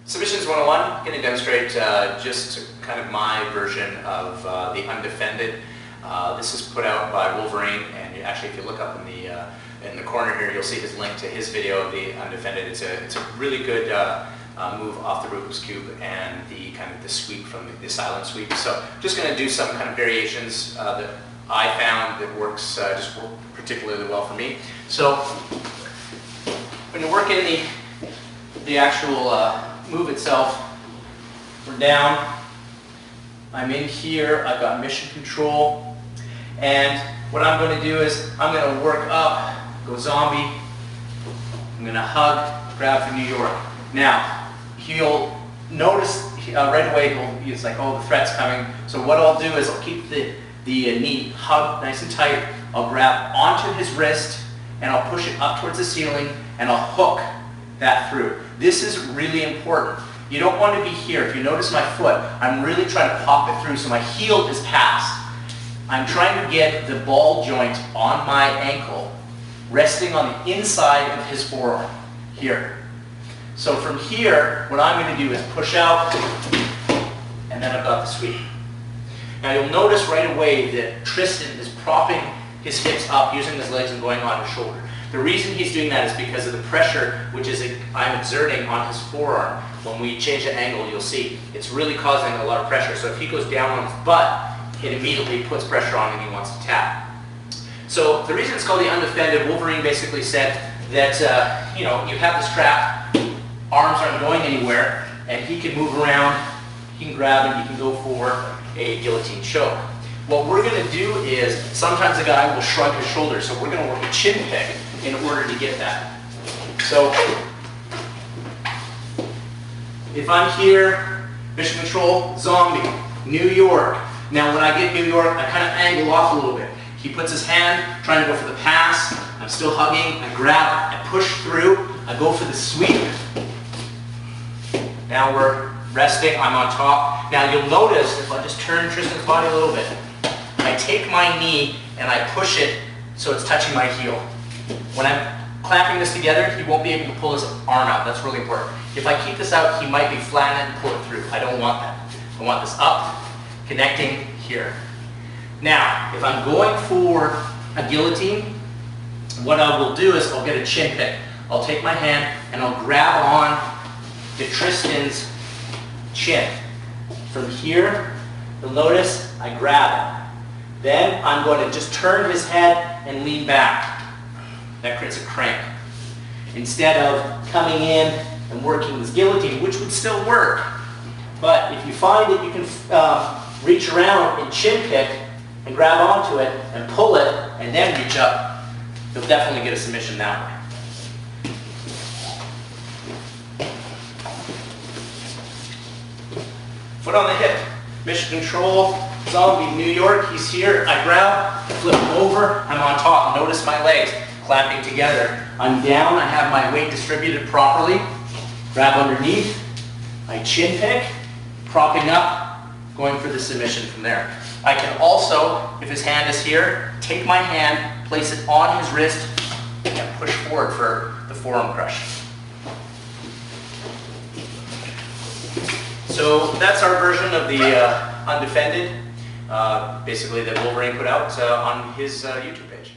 Submissions 101, I'm going to demonstrate just kind of my version of the Undefended. This is put out by Wolverine, and actually if you look up in the corner here, you'll see his link to his video of the Undefended. It's a really good move off the Rubik's Cube and the kind of the sweep from the silent sweep. So just going to do some kind of variations that I found that works just work particularly well for me. So when you're working the actual move itself, we're down, I'm in here, I've got mission control, and what I'm going to do is I'm going to work up, go zombie, I'm going to hug, grab for New York. Now, he'll notice right away, he's like, oh, the threat's coming, so what I'll do is I'll keep the knee hugged nice and tight, I'll grab onto his wrist, and I'll push it up towards the ceiling, and I'll hook that through. This is really important. You don't want to be here. If you notice my foot, I'm really trying to pop it through so my heel is past. I'm trying to get the ball joint on my ankle resting on the inside of his forearm, here. So from here, what I'm going to do is push out, and then I've got the sweep. Now you'll notice right away that Tristan is propping his hips up, using his legs and going on his shoulder. The reason he's doing that is because of the pressure which I'm exerting on his forearm. When we change the angle, you'll see it's really causing a lot of pressure. So if he goes down on his butt, it immediately puts pressure on and he wants to tap. So the reason it's called the Undefended, Wolverine basically said that you have this trap, arms aren't going anywhere, and he can move around, he can grab, and he can go for a guillotine choke. What we're going to do is, sometimes the guy will shrug his shoulders, so we're going to work a chin pick in order to get that. So, if I'm here, mission control, zombie, New York. Now when I get New York, I kind of angle off a little bit. He puts his hand, trying to go for the pass, I'm still hugging, I grab, I push through, I go for the sweep. Now we're resting, I'm on top. Now you'll notice, if I just turn Tristan's body a little bit, I take my knee and I push it so it's touching my heel. When I'm clamping this together, he won't be able to pull his arm out. That's really important. If I keep this out, he might be flattened and pull it through. I don't want that. I want this up, connecting here. Now, if I'm going for a guillotine, what I will do is I'll get a chin pick. I'll take my hand and I'll grab on to Tristan's chin. From here, you'll notice I grab it. Then I'm going to just turn his head and lean back. That creates a crank. Instead of coming in and working this guillotine, which would still work, but if you find that you can reach around and chin pick and grab onto it and pull it and then reach up, you'll definitely get a submission that way. Foot on the hip, mission control, zombie, New York, he's here, I grab, flip him over, I'm on top, notice my legs clamping together. I'm down, I have my weight distributed properly, grab underneath, I chin pick, propping up, going for the submission from there. I can also, if his hand is here, take my hand, place it on his wrist, and push forward for the forearm crush. So that's our version of the Undefended, basically that Wolverine put out on his YouTube page.